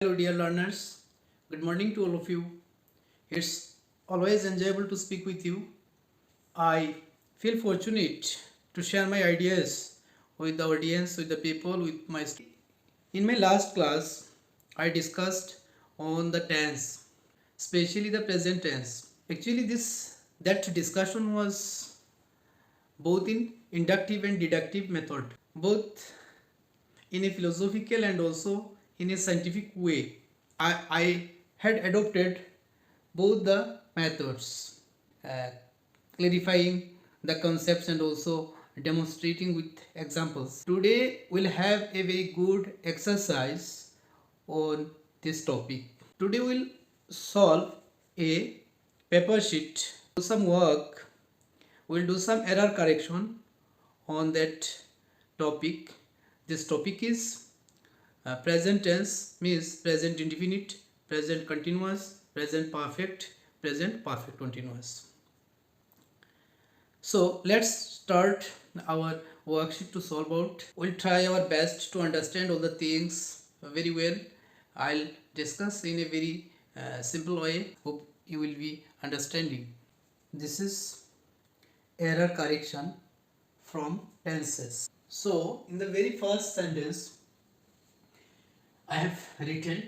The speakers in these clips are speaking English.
Hello, dear learners. Good morning to all of you. It's always enjoyable to speak with you. I feel fortunate to share my ideas with the audience, with the people, with my students. In my last class, I discussed on the tense, especially the present tense. Actually, this that discussion was both in inductive and deductive method, both in a philosophical and also in a scientific way. I had adopted both the methods, uh, clarifying the concepts and also demonstrating with examples. Today we'll have a very good exercise on this topic. Today we'll solve a paper sheet, do some work, we'll do some error correction on that topic. This topic is present tense, means present indefinite, present continuous, present perfect continuous. So let's start our worksheet to solve out. We'll try our best to understand all the things very well. I'll discuss in a very simple way. Hope you will be understanding. This is error correction from tenses. So in the very first sentence, I have written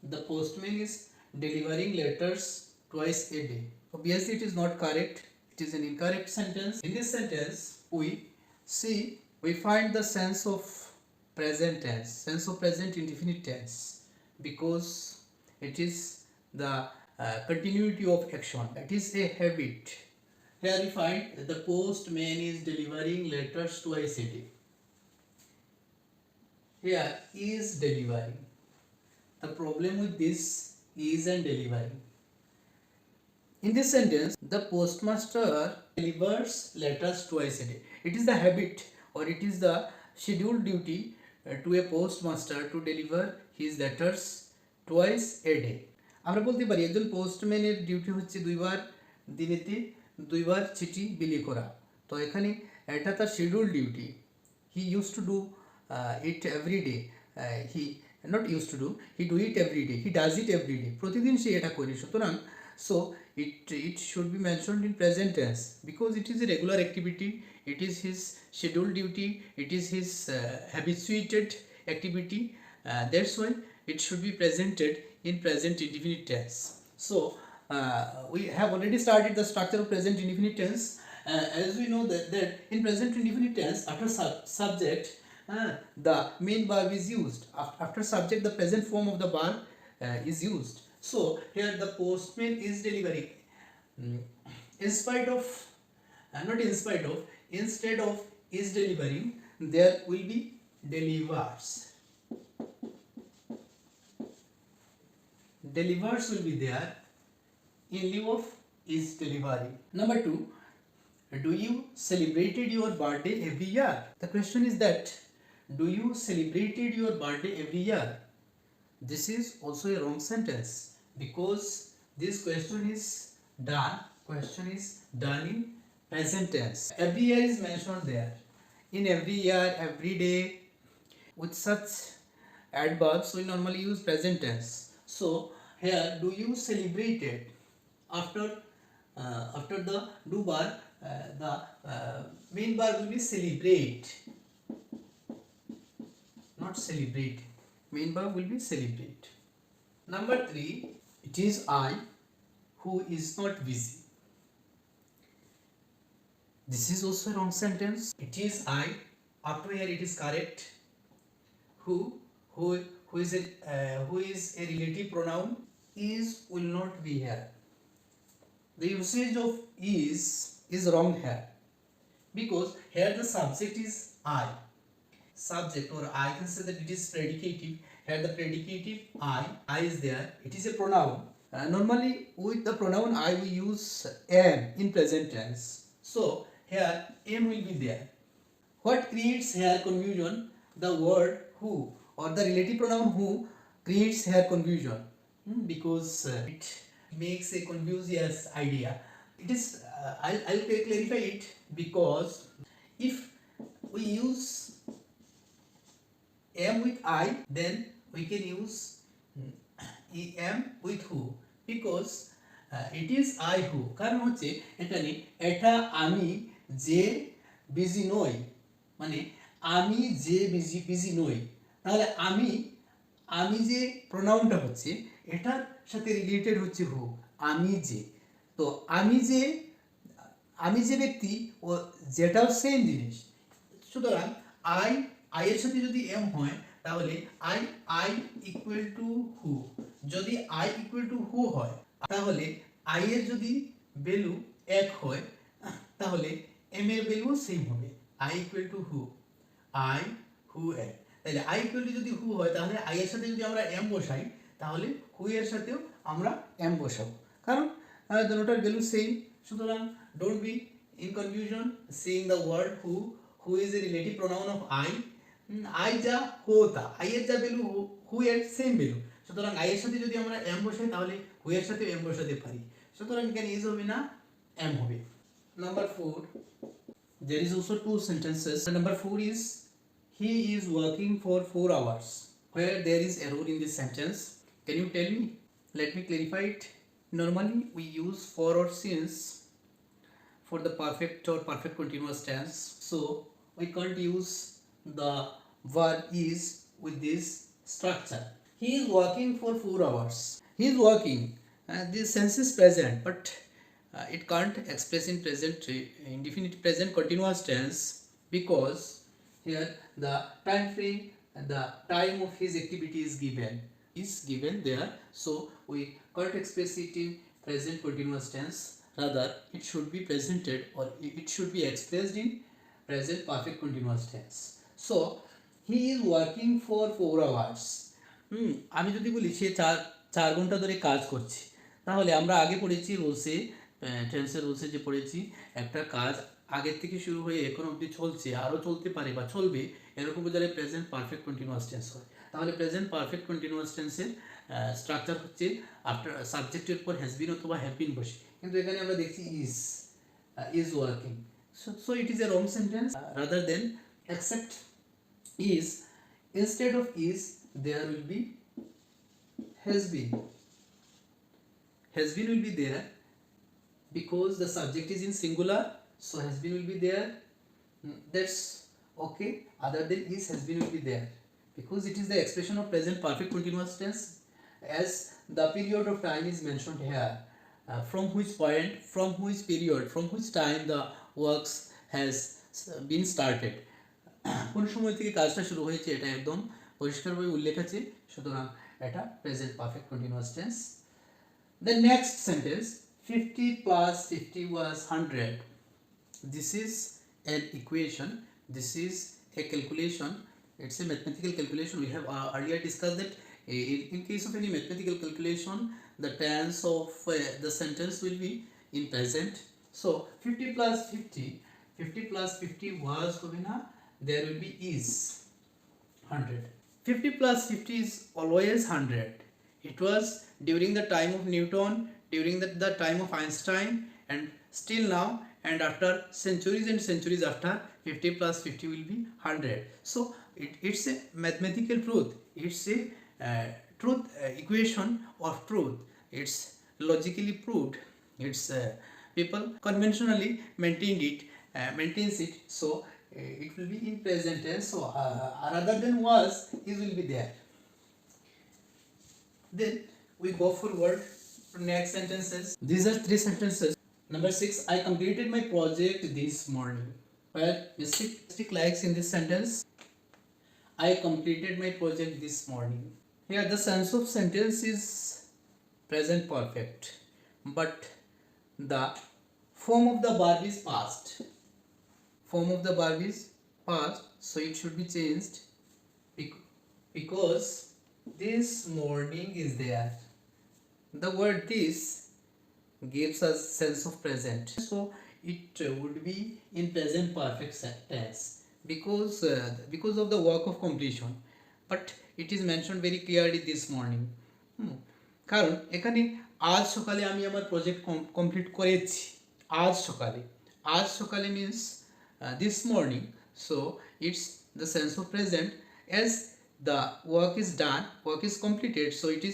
the postman is delivering letters twice a day. Obviously, it is not correct. It is an incorrect sentence. In this sentence, we find the sense of present tense, sense of present indefinite tense, because it is the continuity of action. It is a habit. Here we find that the postman is delivering letters twice a day. Here is delivering. The problem with this is and delivering. In this sentence, the postmaster delivers letters twice a day. It is the habit or it is the scheduled duty to a postmaster to deliver his letters twice a day. আমরা বলতে পারি একজন পোস্টম্যানের duty হচ্ছে দিনেতে দুইবার চিঠি বিলি করা। তো এখানে এটা তার schedule duty. He use to do it every day. He not used to do, he do it every day, he does it every day, প্রতিদিন সে এটা করে। সুতরাং so it should be mentioned in present tense because it is a regular activity, it is his scheduled duty, it is his habituated activity. That's why it should be presented in present indefinite tense. So we have already started the structure of present indefinite tense. As we know that in present indefinite tense, after subject, the main verb is used. After subject, the present form of the verb is used. So here the postman is delivering. In spite of, not in spite of, instead of is delivering, there will be delivers. Delivers will be there in lieu of is delivering. Number 2, do you celebrated your birthday every year? The question is that, do you celebrated your birthday every year? This is also a wrong sentence because this question is done in present tense. Every year is mentioned there. In every year, every day, with such adverbs we normally use present tense. So here, do you celebrated, after the do verb, the main verb will be celebrate, not celebrate. Main verb will be celebrate. Number 3, it is I who is not busy. This is also a wrong sentence. It is I. Up to here it is correct. Who is a relative pronoun. Is will not be here. The usage of is wrong here because here the subject is I. Subject, or I can say that it is predicative. Here the predicative I is there. It is a pronoun. Normally with the pronoun I we use am in present tense. So here am will be there. What creates here confusion? The word who or the relative pronoun who creates here confusion because it makes a confused idea. It is I'll clarify it because if we use am with I, then we can use am with who because it is I who কারণ হচ্ছে এখানে এটা আমি যে busy নই মানে আমি যে বিজি নই তাহলে আমি যে প্রোনাউনটা হচ্ছে এটার সাথে রিলেটেড হচ্ছে হু আমি যে তো আমি যে ব্যক্তি ও যেটাও সেম জিনিস সুতরাং আই এর সাথে যদি এম হয় তাহলে আই ইকুয়াল টু হু যদি আই ইকুয়াল টু হু হয় তাহলে আই এর যদি ভ্যালু 1 হয় তাহলে এম এর ভ্যালু সেম হবে I equal to who I who am তাহলে আই ইকুয়াল টু যদি হু হয় তাহলে আই এর সাথে যদি আমরা এম বসাই তাহলে হু এর সাথেও আমরা এম বসাবো কারণ দুটোটার ভ্যালু সেম সুতরাং don't be in confusion seeing the word who is a relative pronoun of I যা হোতা I এর যা ভ্যালু হু এর সেম ভ্যালু সুতরাং I এর সাথে যদি আমরা m বসাই তাহলে হু এর সাথে m বসাতে পারি সুতরাং এখানে is হবে না m হবে number 4 there is also two sentences number 4 is he is working for 4 hours where there is error in this sentence can you tell me let me clarify it normally we use for or since for the perfect or perfect continuous tense so we can't use the verb is with this structure he is working for 4 hours he is working this sense is present but it can't express in present indefinite present continuous tense because here the time frame and the time of his activity is given there so we can't express it in present continuous tense rather it should be presented or it should be expressed in present perfect continuous tense so he is working for 4 hours আমি যদি বলি সে 4 ঘন্টা ধরে কাজ করছে তাহলে আমরা আগে পড়েছি রুলসে টেন্সের রুলসে যে পড়েছি একটা কাজ আগের থেকে শুরু হয়ে এখন অবধি চলছে আরও চলতে পারে বা চলবে এরকম বোঝালে প্রেজেন্ট পারফেক্ট কন্টিনিউয়াস টেন্স হয় তাহলে প্রেজেন্ট পারফেক্ট কন্টিনিউয়াস টেন্সের স্ট্রাকচার হচ্ছে আফটার সাবজেক্টের পর হ্যাজ বিন অথবা হ্যাভ বিন বসে কিন্তু এখানে আমরা দেখছি is working so it is a wrong sentence rather than except is instead of is there will be has been will be there because the subject is in singular so has been will be there that's okay other than is has been will be there because it is the expression of present perfect continuous tense as the period of time is mentioned here from which point from which period from which time the works has been started কোন সময় থেকে কাজটা শুরু হয়েছে এটা একদম পরিষ্কারভাবে উল্লেখ আছে সুতরাং এটা present perfect continuous tense the next sentence 50 plus 50 was 100 this is an equation this is a calculation it's a mathematical calculation we have earlier discussed that in case of any mathematical calculation the tense of the sentence will be in present so 50 plus 50 was Hovina there will be is 100 50 plus 50 is always 100 it was during the time of Newton during the time of Einstein and still now and after centuries and centuries after 50 plus 50 will be 100 so it's a mathematical truth it's a truth equation of truth it's logically proved it's people conventionally maintains it so it will be in present tense so rather than was is will be there then we go forward to next sentences these are 3 sentences number 6 I completed my project this morning well mistake likes in this sentence I completed my project this morning here the sense of sentence is present perfect but the form of the verb is past so it should be changed because this morning is there the word this gives us sense of present so it would be in present perfect tense because of the work of completion but it is mentioned very clearly this morning কারণ এখানে আজ সকালে আমি আমার project complete করেছি আজ সকালে means this morning so it's the sense of present as the work is done, work is completed, so it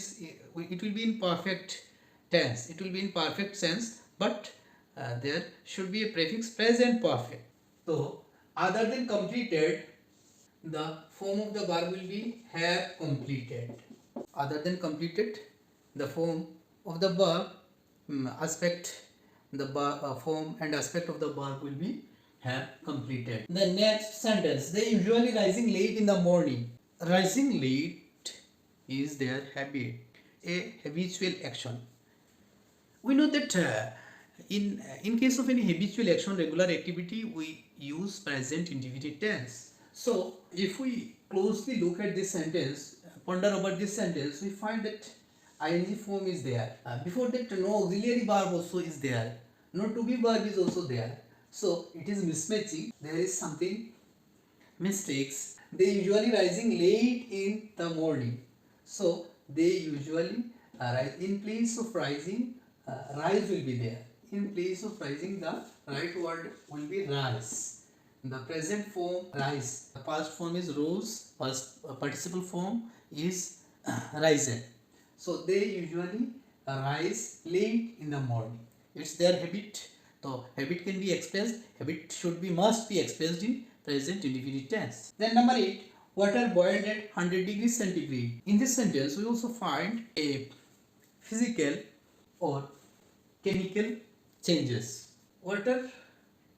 will be in perfect tense, it will be in perfect sense, but there should be a prefix present perfect. So other than completed, the form of the verb will be have completed. Other than completed, the form of the verb aspect, the form and aspect of the verb will be have completed. The next sentence, they usually rising late in the morning. Rising late is their habit, a habitual action. We know that in case of any habitual action, regular activity, we use present indefinite tense. So if we closely look at this sentence, ponder over this sentence, we find that ing form is there. Before that, no auxiliary verb also is there, no to be verb is also there. So it is mismatching, there is something mistakes. They usually rising late in the morning, so they usually rise. In place of rising, rise will be there. In place of rising, the right word will be rise. The present form rise, the past form is rose, past participle form is risen. So they usually rise late in the morning, it's their habit. So habit can be expressed, habit should be, must be expressed in present indefinite tense. Then number 8, water boiled at 100 degrees centigrade. In this sentence we also find a physical or chemical changes. Water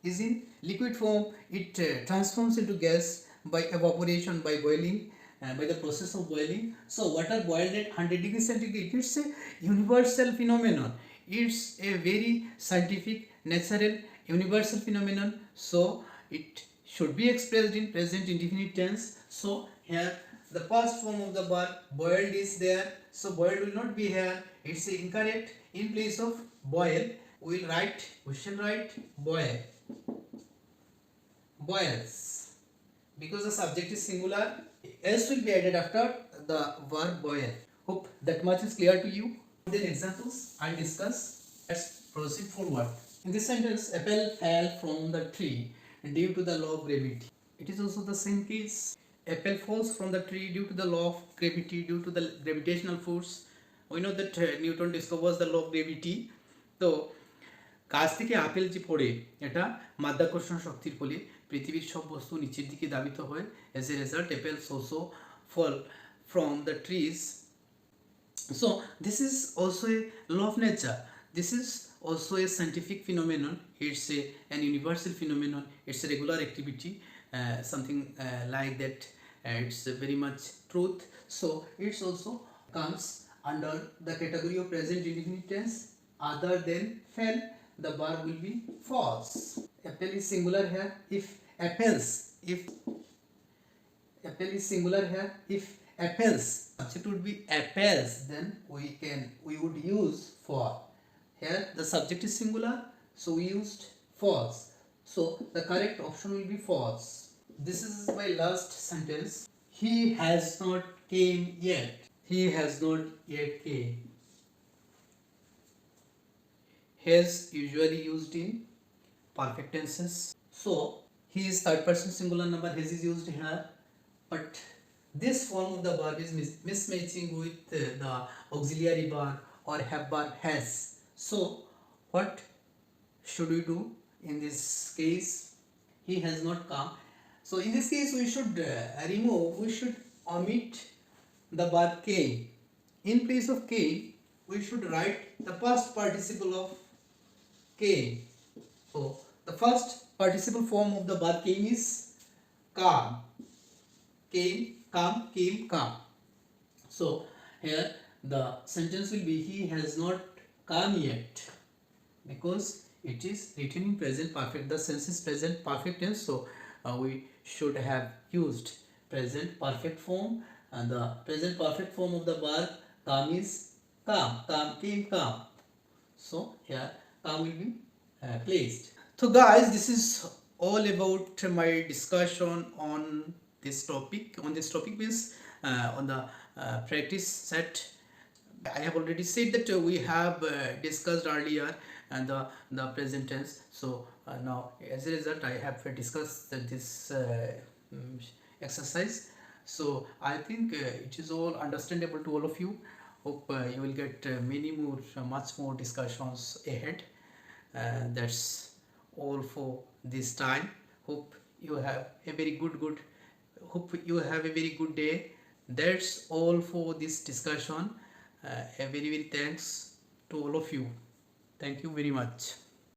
is in liquid form, it transforms into gas by evaporation, by boiling, by the process of boiling. So water boiled at 100 degrees centigrade, it's a universal phenomenon, it's a very scientific, natural, universal phenomenon. So it should be expressed in present indefinite tense. So here the past form of the verb boiled is there, so boiled will not be here, it's incorrect. In place of boil, we shall write boil, boils, because the subject is singular, s will be added after the verb boil. Hope that much is clear to you. Then examples I'll discuss. Let's proceed forward. In this sentence, apple fell from the tree due to the law of gravity. It is also the same case. Apple falls from the tree due to the law of gravity, due to the gravitational force. We know that Newton discovers the law of gravity. তো গাছ থেকে apple যে পড়ে, এটা মাধ্যাকর্ষণ শক্তির ফলে পৃথিবীর সব বস্তু নিচের দিকে ধাবিত হয়। As a result, apples also fall from the trees. So this is also a law of nature. This is also a scientific phenomenon. It's an universal phenomenon. It's a regular activity, something like that. It's very much truth. So it's also comes under the category of present indefinite tense. Other than fell, the verb will be false. Apple is singular here. If apples, if apple is singular here, if apples, subject would be apples, then we would use for. Here the subject is singular, so we used false. So the correct option will be false. This is my last sentence. He has not came yet. He has not yet came. Has usually used in perfect tenses. So he is third person singular number, has is used here, but this form of the verb is mismatching with the auxiliary verb or have verb has. So what should we do in this case? He has not come. So in this case we should we should omit the verb came. In place of came, we should write the past participle of came. So the first participle form of the verb came is come. Came, come, came, come. So here the sentence will be he has not come yet, because it is written in present perfect. The sense is present perfect tense, so we should have used present perfect form, and the present perfect form of the verb come is come, come, came, come. So here come will be placed. So guys, this is all about my discussion on this topic. On this topic means on the practice set. I have already said that we have discussed earlier and the present tense. So now as a result I have discussed this exercise. So I think it is all understandable to all of you. Hope you will get many more, much more discussions ahead. That's all for this time. Hope you have a very good. Hope you have a very good day. That's all for this discussion. A very thanks to all of you. Thank you very much.